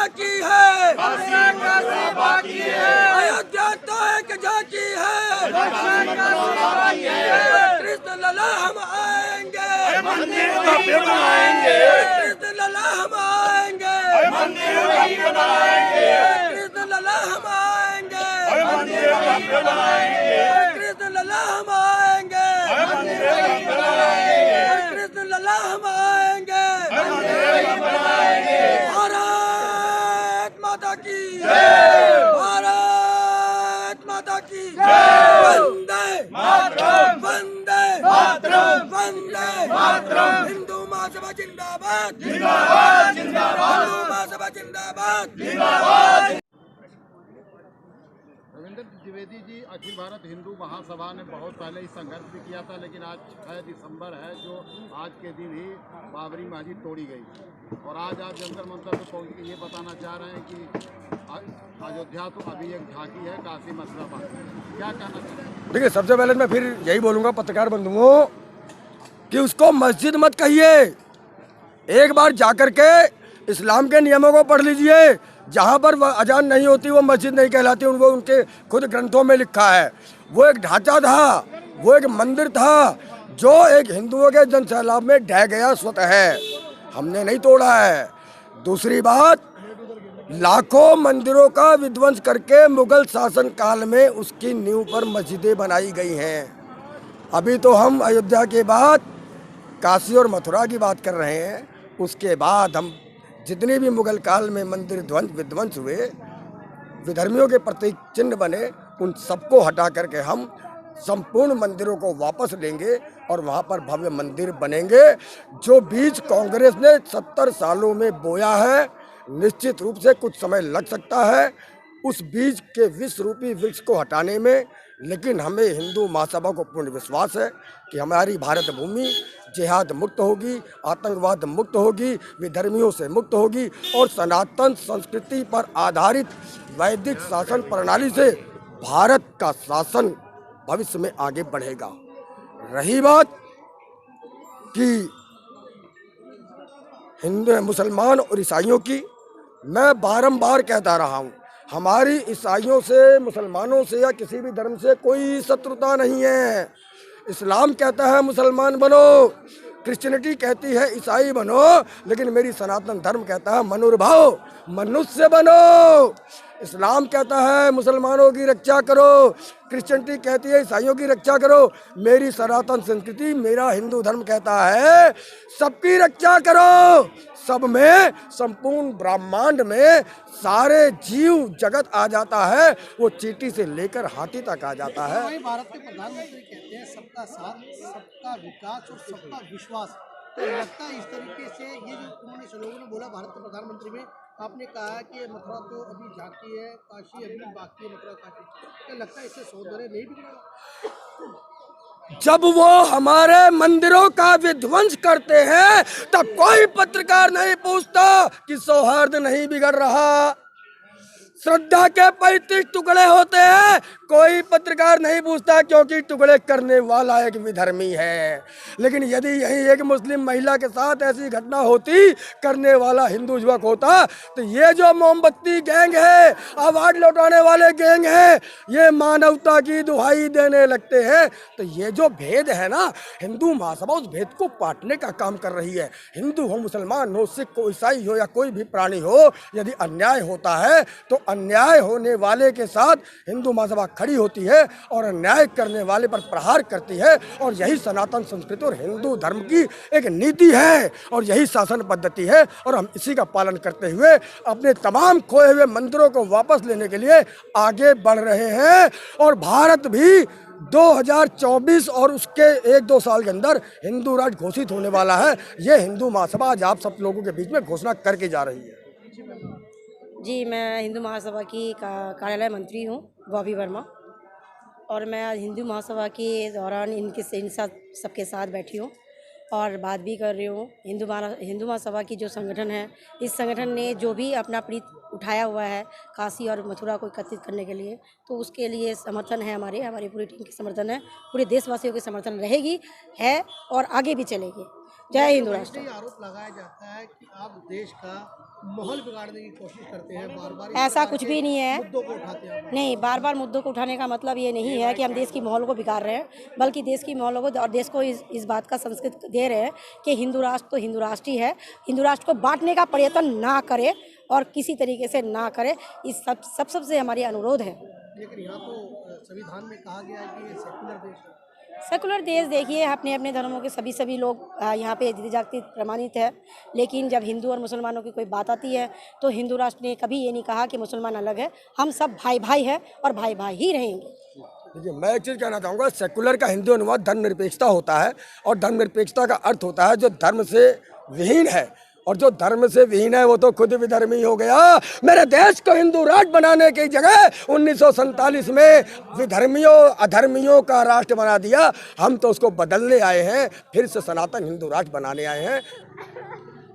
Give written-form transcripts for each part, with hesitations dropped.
बाकी है, अयोध्या तो एक झांकी है। कृष्ण लला हम आएंगे, कृष्ण लला हम आएंगे, कृष्ण लला हम आएंगे, कृष्ण लला हम आएंगे, कृष्ण लला हम आएंगे। भारत माता की जय, भारत माता की जय। वंदे मातरम, वंदे मातरम, वंदे मातरम। हिंदू महासभा जिंदाबाद, जिंदाबाद, जिंदाबाद। हिंदू महासभा जिंदाबाद, जिंदाबाद। रविंद्र द्विवेदी जी, अखिल भारत हिंदू महासभा ने बहुत पहले ही संघर्ष भी किया था, लेकिन आज 6 दिसंबर है जो आज के दिन ही बाबरी मस्जिद तोड़ी गई और आज आप जंतर मंतर पर पहुंच के ये बताना चाह रहे हैं कि अयोध्या तो अभी एक झांकी है, काशी मथुरा बाकी है। क्या कहना चाहते हैं? देखिए, सबसे पहले मैं फिर यही बोलूंगा पत्रकार बंधुओं कि उसको मस्जिद मत कहिए। एक बार जाकर के इस्लाम के नियमों को पढ़ लीजिए। जहाँ पर अजान नहीं होती वो मस्जिद नहीं कहलाती, वो उनके खुद ग्रंथों में लिखा है। वो एक ढांचा था, वो एक मंदिर था जो एक हिंदुओं के जन सैलाब में ढह गया स्वतः है, हमने नहीं तोड़ा है। दूसरी बात, लाखों मंदिरों का विध्वंस करके मुगल शासन काल में उसकी नींव पर मस्जिदें बनाई गई हैं। अभी तो हम अयोध्या के बाद काशी और मथुरा की बात कर रहे हैं। उसके बाद हम जितने भी मुगल काल में मंदिर विध्वंस हुए, विधर्मियों के प्रतीक चिन्ह बने, उन सबको हटा करके हम संपूर्ण मंदिरों को वापस लेंगे और वहाँ पर भव्य मंदिर बनेंगे। जो बीज कांग्रेस ने 70 सालों में बोया है, निश्चित रूप से कुछ समय लग सकता है उस बीज के विष रूपी वृक्ष को हटाने में, लेकिन हमें हिंदू महासभा को पूर्ण विश्वास है कि हमारी भारत भूमि जिहाद मुक्त होगी, आतंकवाद मुक्त होगी, विधर्मियों से मुक्त होगी और सनातन संस्कृति पर आधारित वैदिक शासन प्रणाली से भारत का शासन भविष्य में आगे बढ़ेगा। रही बात कि हिंदू मुसलमान और ईसाइयों की, मैं बारंबार कहता रहा हूँ, हमारी ईसाइयों से, मुसलमानों से या किसी भी धर्म से कोई शत्रुता नहीं है। इस्लाम कहता है मुसलमान बनो, क्रिश्चियनिटी कहती है ईसाई बनो, लेकिन मेरी सनातन धर्म कहता है मनुर्भाव, मनुष्य बनो। इस्लाम कहता है मुसलमानों की रक्षा करो, क्रिश्चियनिटी कहती है ईसाइयों की रक्षा करो। मेरी सनातन संस्कृति, मेरा हिंदू धर्म कहता है सबकी रक्षा करो। सब में, संपूर्ण ब्रह्मांड में सारे जीव जगत आ जाता है, वो चींटी से लेकर हाथी तक आ जाता है। वही भारत के प्रधानमंत्री कहते हैं सबका साथ, सबका विकास और सबका विश्वास। तो लगता है इस तरीके से ये जो उन्होंने लोगों ने बोला भारत के प्रधानमंत्री में, आपने कहा कि मथुरा तो अभी झांकी है, काशी अभी बाकी है, मथुरा काशी, क्या लगता है इससे सौंदर्य नहीं बिगड़ा? जब वो हमारे मंदिरों का विध्वंस करते हैं तब कोई पत्रकार नहीं पूछता कि सौहार्द नहीं बिगड़ रहा। श्रद्धा के 35 टुकड़े होते हैं, कोई पत्रकार नहीं पूछता क्योंकि टुकड़े करने वाला एक विधर्मी है। लेकिन यदि यही एक मुस्लिम महिला के साथ ऐसी घटना होती, करने वाला हिंदू युवक होता, तो ये जो मोमबत्ती गैंग है, अवार्ड लौटाने वाले गैंग है, ये मानवता की दुहाई देने लगते हैं। तो ये जो भेद है ना, हिंदू महासभा उस भेद को पाटने का काम कर रही है। हिंदू हो, मुसलमान हो, सिख हो, ईसाई हो या कोई भी प्राणी हो, यदि अन्याय होता है तो अन्याय होने वाले के साथ हिंदू महासभा खड़ी होती है और अन्याय करने वाले पर प्रहार करती है। और यही सनातन संस्कृति और हिंदू धर्म की एक नीति है और यही शासन पद्धति है, और हम इसी का पालन करते हुए अपने तमाम खोए हुए मंदिरों को वापस लेने के लिए आगे बढ़ रहे हैं। और भारत भी 2024 और उसके 1-2 साल के अंदर हिंदू राष्ट्र घोषित होने वाला है। ये हिंदू महासभा आज आप सब लोगों के बीच में घोषणा करके जा रही है। जी, मैं हिंदू महासभा की कार्यालय मंत्री हूँ, बॉबी वर्मा, और मैं आज हिंदू महासभा के दौरान इन साथ सबके साथ बैठी हूँ और बात भी कर रही हूँ। हिंदू महासभा की जो संगठन है, इस संगठन ने जो भी अपना प्रीत उठाया हुआ है काशी और मथुरा को एकत्रित करने के लिए, तो उसके लिए समर्थन है, हमारी पूरी टीम की समर्थन है, पूरे देशवासियों की समर्थन रहेगी, है और आगे भी चलेगी। जय हिंद राष्ट्र। ये आरोप लगाया जाता है कि आप देश का माहौल बिगाड़ने की कोशिश करते हैं, बार बार ऐसा कुछ भी नहीं है। मुद्दों को उठाते हैं। नहीं, बार बार मुद्दों को उठाने का मतलब ये नहीं है कि हम देश की माहौल को बिगाड़ रहे हैं, बल्कि देश की माहौल को और देश को इस बात का संस्कृत दे रहे हैं कि हिंदू राष्ट्र तो हिंदू राष्ट्र ही है। हिंदू राष्ट्र को बांटने का प्रयत्न ना करे और किसी तरीके से ना करे, इस सबसे हमारी अनुरोध है। लेकिन यहाँ तो संविधान में कहा गया है कि ये सेकुलर देश है। सेकुलर देश देखिए, अपने अपने धर्मों के सभी लोग यहाँ पे जाति प्रमाणित है, लेकिन जब हिंदू और मुसलमानों की कोई बात आती है तो हिंदू राष्ट्र ने कभी ये नहीं कहा कि मुसलमान अलग है। हम सब भाई भाई हैं और भाई भाई ही रहेंगे। देखिए, मैं एक चीज़ कहना चाहूँगा, सेकुलर का हिंदी अनुवाद धर्मनिरपेक्षता होता है, और धर्मनिरपेक्षता का अर्थ होता है जो धर्म से विहीन है, और जो धर्म से विहीन है वो तो खुद विधर्मी हो गया। मेरे देश को हिंदू राष्ट्र बनाने की जगह 1947 में विधर्मियों अधर्मियों का राष्ट्र बना दिया। हम तो उसको बदलने आए हैं, फिर से सनातन हिंदू राष्ट्र बनाने आए हैं।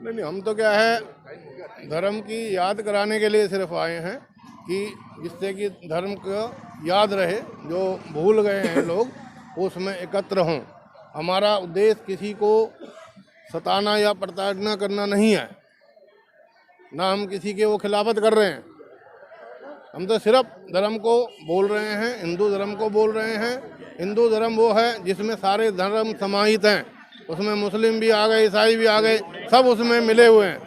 नहीं, हम तो क्या है, धर्म की याद कराने के लिए सिर्फ आए हैं कि जिससे कि धर्म को याद रहे, जो भूल गए हैं लोग उसमें एकत्र हों। हमारा उद्देश्य किसी को सताना या प्रताड़ना करना नहीं है, ना हम किसी के वो खिलाफत कर रहे हैं। हम तो सिर्फ धर्म को बोल रहे हैं, हिंदू धर्म को बोल रहे हैं। हिंदू धर्म वो है जिसमें सारे धर्म समाहित हैं, उसमें मुस्लिम भी आ गए, ईसाई भी आ गए, सब उसमें मिले हुए हैं।